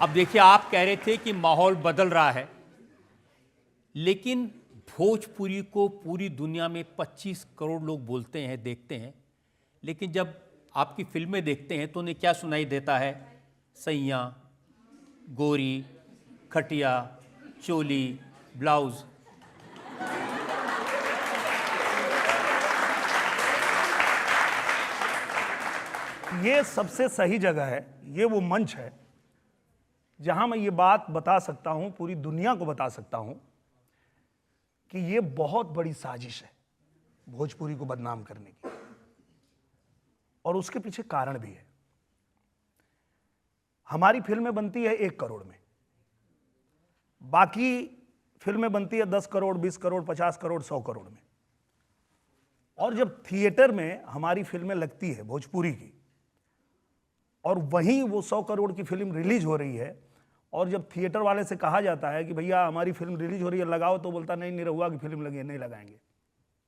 अब देखिए, आप कह रहे थे कि माहौल बदल रहा है, लेकिन भोजपुरी को पूरी दुनिया में 25 करोड़ लोग बोलते हैं, देखते हैं, लेकिन जब आपकी फिल्में देखते हैं तो उन्हें क्या सुनाई देता है? सैया, गोरी, खटिया, चोली, ब्लाउज। ये सबसे सही जगह है, ये वो मंच है जहां मैं ये बात बता सकता हूं, पूरी दुनिया को बता सकता हूं कि ये बहुत बड़ी साजिश है भोजपुरी को बदनाम करने की, और उसके पीछे कारण भी है। हमारी फिल्में बनती है 1 करोड़ में, बाकी फिल्में बनती है 10 करोड़, 20 करोड़, 50 करोड़, 100 करोड़ में। और जब थिएटर में हमारी फिल्में लगती है भोजपुरी की, और वहीं वो 100 करोड़ की फिल्म रिलीज हो रही है, और जब थिएटर वाले से कहा जाता है कि भैया हमारी फिल्म रिलीज हो रही है, लगाओ, तो बोलता नहीं, निरहुआ की फिल्म लगी है, नहीं लगाएंगे।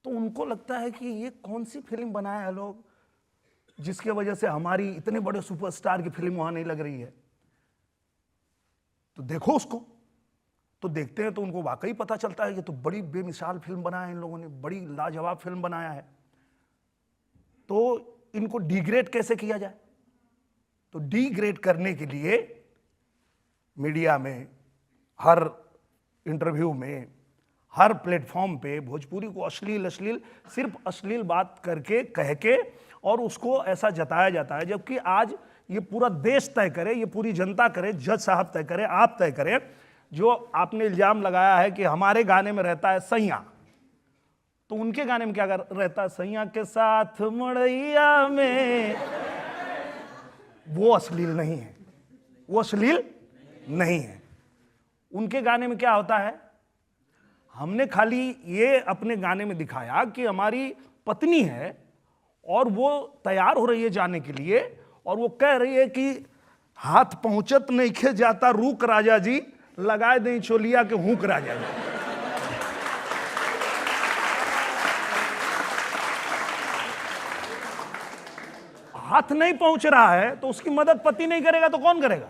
तो उनको लगता है कि ये कौन सी फिल्म बनाया है लोग, जिसके वजह से हमारी इतने बड़े सुपरस्टार की फिल्म वहां नहीं लग रही है। तो देखो उसको, तो देखते हैं तो उनको वाकई पता चलता है कि तो बड़ी बेमिसाल फिल्म बनाया है इन लोगों ने, बड़ी लाजवाब फिल्म बनाया है। तो इनको डिग्रेड कैसे किया जाए? तो डिग्रेड करने के लिए मीडिया में, हर इंटरव्यू में, हर प्लेटफॉर्म पे भोजपुरी को अश्लील सिर्फ अश्लील बात करके, कह के, और उसको ऐसा जताया जाता है, जबकि आज ये पूरा देश तय करे, ये पूरी जनता करे, जज साहब तय करे, आप तय करें। जो आपने इल्जाम लगाया है कि हमारे गाने में रहता है सैया, तो उनके गाने में क्या रहता है? सैया के साथ मड़ैया में। वो अश्लील नहीं है, वो अश्लील नहीं है। उनके गाने में क्या होता है? हमने खाली ये अपने गाने में दिखाया कि हमारी पत्नी है और वो तैयार हो रही है जाने के लिए, और वो कह रही है कि हाथ पहुंचत नहीं खे जाता रूक राजा जी, लगाए दें चोलिया के हुक राजा जी। हाथ नहीं पहुंच रहा है तो उसकी मदद पति नहीं करेगा तो कौन करेगा?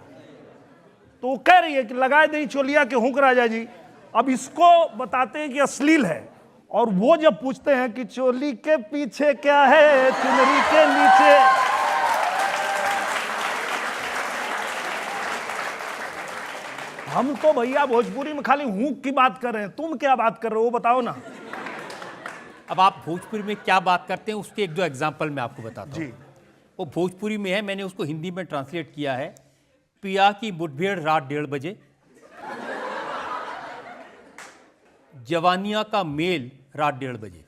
तो वो कह रही है कि लगाए दें चोलिया के हुक राजा जी। अब इसको बताते हैं कि अश्लील है, और वो जब पूछते हैं कि चोली के पीछे क्या है, चुनरी के नीचे, हम तो भैया भोजपुरी में खाली हुक की बात कर रहे हैं, तुम क्या बात कर रहे हो वो बताओ ना। अब आप भोजपुरी में क्या बात करते हैं उसके 1-2 एग्जाम्पल मैं आपको बताता हूँ। वो भोजपुरी में है, मैंने उसको हिंदी में ट्रांसलेट किया है। पिया की मुठभेड़ रात 1:30 बजे, जवानिया का मेल रात 1:30 बजे।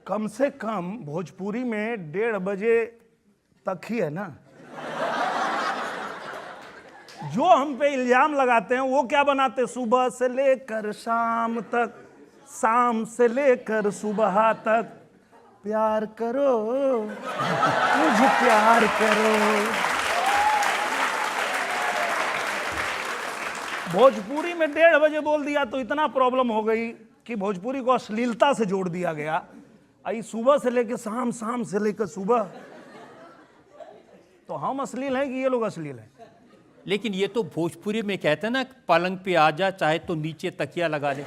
कम से कम भोजपुरी में 1:30 बजे तक ही है ना। जो हम पे इल्जाम लगाते हैं वो क्या बनाते? सुबह से लेकर शाम तक, शाम से लेकर सुबह तक, प्यार करो मुझे प्यार करो। भोजपुरी में 1:30 बजे बोल दिया तो इतना प्रॉब्लम हो गई कि भोजपुरी को अश्लीलता से जोड़ दिया गया। आई सुबह से लेकर शाम, शाम से लेकर सुबह, तो हम अश्लील हैं कि ये लोग अश्लील हैं? लेकिन ये तो भोजपुरी में कहते हैं ना, पलंग पे आ जा चाहे तो नीचे तकिया लगा ले।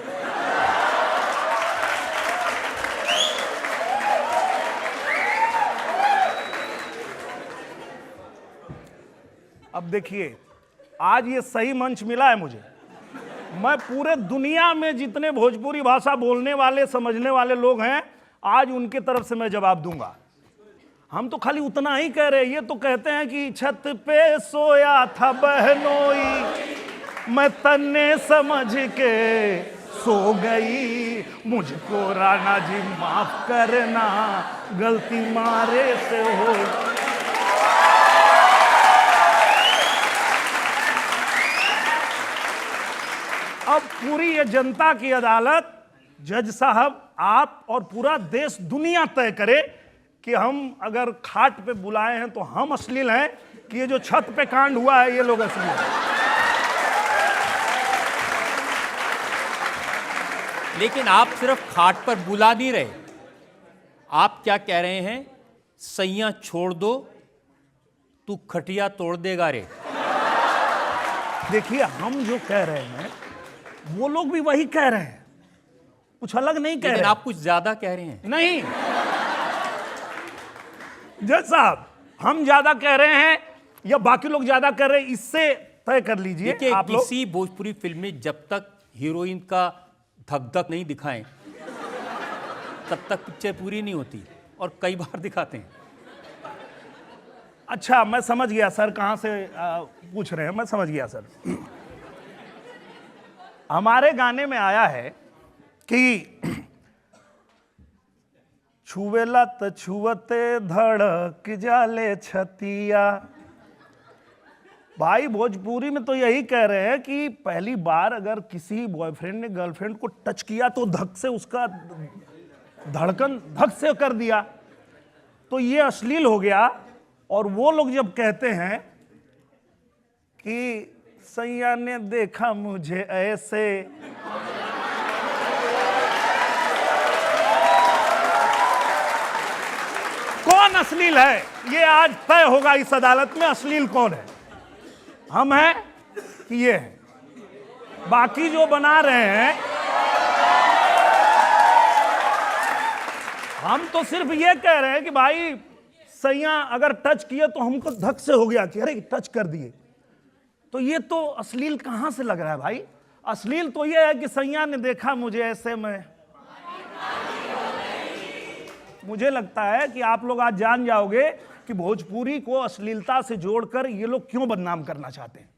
अब देखिए, आज ये सही मंच मिला है मुझे। मैं पूरे दुनिया में जितने भोजपुरी भाषा बोलने वाले, समझने वाले लोग हैं, आज उनके तरफ से मैं जवाब दूंगा। हम तो खाली उतना ही कह रहे हैं। ये तो कहते हैं कि छत पे सोया था बहनोई, मैं तन्ने समझ के सो गई, मुझको राणा जी माफ करना, गलती मारे से हो। अब पूरी ये जनता की अदालत, जज साहब, आप और पूरा देश दुनिया तय करे कि हम अगर खाट पे बुलाए हैं तो हम अश्लील हैं कि ये जो छत पे कांड हुआ है ये लोग अश्लील हैं। लेकिन आप सिर्फ खाट पर बुला नहीं रहे, आप क्या कह रहे हैं सैया छोड़ दो तू खटिया तोड़ देगा रे। देखिए, हम जो कह रहे हैं वो लोग भी वही कह रहे हैं, कुछ अलग नहीं कह लेकिन रहे। आप कुछ ज्यादा कह रहे हैं। नहीं जज साहब, हम ज्यादा कह रहे हैं या बाकी लोग ज्यादा कर रहे हैं, इससे तय कर लीजिए देखिए, आप लोग। किसी भोजपुरी फिल्म में जब तक हीरोइन का धक धक नहीं दिखाएं तब तक पिक्चर पूरी नहीं होती, और कई बार दिखाते हैं। अच्छा, मैं समझ गया सर, कहां से पूछ रहे हैं, मैं समझ गया सर। हमारे गाने में आया है कि छुवेला त छुवते धड़क जाले छतिया। भाई, भोजपुरी में तो यही कह रहे हैं कि पहली बार अगर किसी बॉयफ्रेंड ने गर्लफ्रेंड को टच किया तो धक से उसका धड़कन धक से कर दिया, तो ये अश्लील हो गया। और वो लोग जब कहते हैं कि सैया ने देखा मुझे ऐसे, कौन अश्लील है ये आज तय होगा इस अदालत में। अश्लील कौन है, हम हैं कि ये है? बाकी जो बना रहे हैं, हम तो सिर्फ ये कह रहे हैं कि भाई सैया अगर टच किए तो हमको धक से हो गया कि अरे टच कर दिए, तो ये तो अश्लील कहां से लग रहा है भाई? अश्लील तो ये है कि सैया ने देखा मुझे ऐसे में। मुझे लगता है कि आप लोग आज जान जाओगे कि भोजपुरी को अश्लीलता से जोड़कर ये लोग क्यों बदनाम करना चाहते हैं।